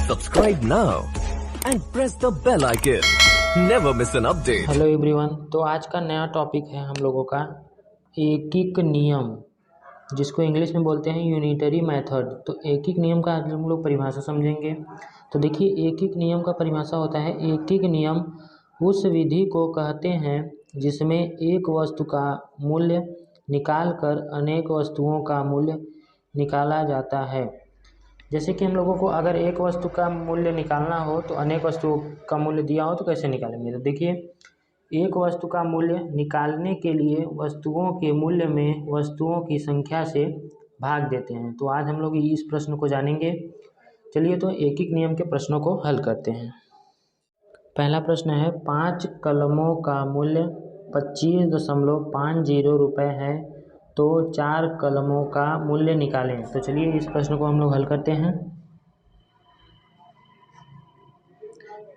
Subscribe now and press the bell icon. Never miss an update. Hello everyone, तो आज का नया topic है हम लोगों का एकीक नियम, जिसको इंग्लिश में बोलते हैं यूनिटरी मेथड। तो एकीक नियम का आज हम लोग परिभाषा समझेंगे। तो देखिए, एकीक नियम का परिभाषा होता है, एकीक नियम उस विधि को कहते हैं जिसमें एक वस्तु का मूल्य निकाल कर अनेक वस्तुओं का मूल्य निकाला जाता है। जैसे कि हम लोगों को अगर एक वस्तु का मूल्य निकालना हो तो अनेक वस्तुओं का मूल्य दिया हो तो कैसे निकालेंगे। तो देखिए, एक वस्तु का मूल्य निकालने के लिए वस्तुओं के मूल्य में वस्तुओं की संख्या से भाग देते हैं। तो आज हम लोग इस प्रश्न को जानेंगे। चलिए, तो एकीक नियम के प्रश्नों को हल करते हैं। पहला प्रश्न है, 5 कलमों का मूल्य 25.50 रुपये है, तो 4 कलमों का मूल्य निकालें। तो चलिए इस प्रश्न को हम लोग हल करते हैं।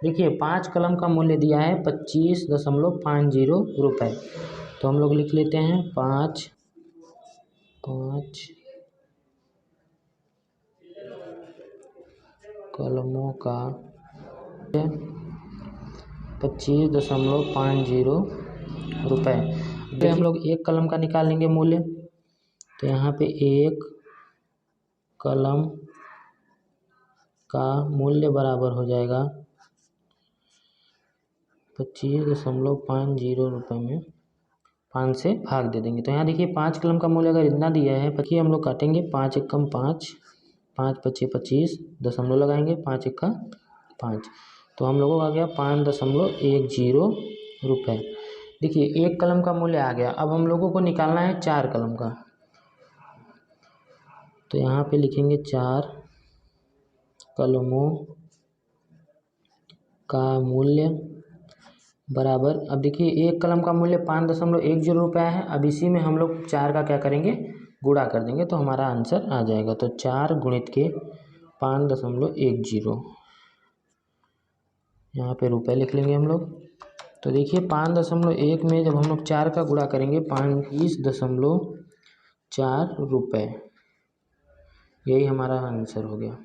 देखिए, 5 कलम का मूल्य दिया है 25.50 रुपये। तो हम लोग लिख लेते हैं 5 कलमों का 25.50 रुपये। हम लोग एक कलम का निकालेंगे मूल्य। तो यहाँ पे एक कलम का मूल्य बराबर हो जाएगा 25.50 रुपये में 5 से भाग दे देंगे। तो यहाँ देखिए, 5 कलम का मूल्य अगर इतना दिया है, देखिए हम लोग काटेंगे 5 एकम 5, 5 पच्चे 25, दशमलव लगाएंगे, 5 एकका 5, तो हम लोगों का आ गया 5.10 रुपये। देखिए, एक कलम का मूल्य आ गया। अब हम लोगों को निकालना है 4 कलम का। तो यहाँ पे लिखेंगे 4 कलमों का मूल्य बराबर, अब देखिए एक कलम का मूल्य 5.10 रुपया है। अब इसी में हम लोग 4 का क्या करेंगे, गुणा कर देंगे, तो हमारा आंसर आ जाएगा। तो 4 गुणित के 5.10, यहाँ पे रुपए लिख लेंगे हम लोग। तो देखिए, 5.1 में जब हम लोग 4 का गुणा करेंगे, 25.4 रुपये, यही हमारा आंसर हो गया।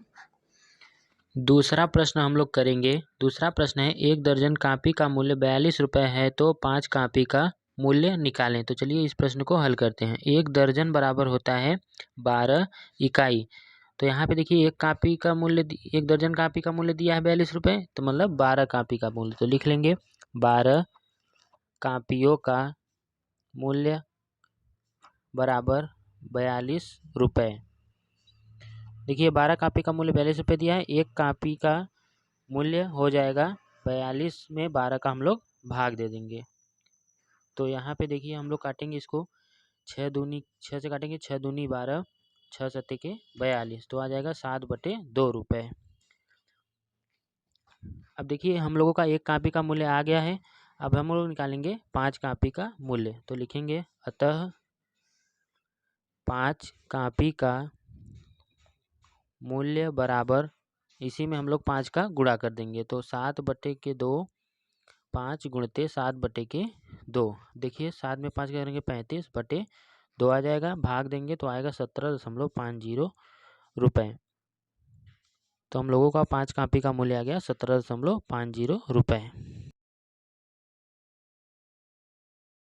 दूसरा प्रश्न हम लोग करेंगे। दूसरा प्रश्न है, 1 दर्जन कापी का मूल्य 42 रुपये है, तो 5 कापी का मूल्य निकालें। तो चलिए इस प्रश्न को हल करते हैं। 1 दर्जन बराबर होता है 12 इकाई। तो यहाँ पे देखिए, एक दर्जन कापी का मूल्य दिया है 42 रुपये, तो मतलब 12 कापी का मूल्य। तो लिख लेंगे 12 कापियों का मूल्य बराबर 42 रुपये। देखिए, 12 कापी का मूल्य 42 रुपये दिया है, एक कापी का मूल्य हो जाएगा 42 में 12 का हम लोग भाग दे देंगे। तो यहाँ पे देखिए, हम लोग काटेंगे इसको 6 से काटेंगे, 6 दूनी 12, 6 सत्ते के 42, तो आ जाएगा 7/2 रुपये। अब देखिए, हम लोगों का एक कापी का मूल्य आ गया है। अब हम लोग निकालेंगे 5 कापी का मूल्य। तो लिखेंगे, अतः 5 कापी का मूल्य बराबर, इसी में हम लोग 5 का गुणा कर देंगे। तो 7/2, 5 गुणते 7/2। देखिए, 7 में 5 करेंगे 35/2 आ जाएगा। भाग देंगे तो आएगा 17.50 रुपये। तो हम लोगों का 5 कापी का मूल्य आ गया 17.50 रुपये।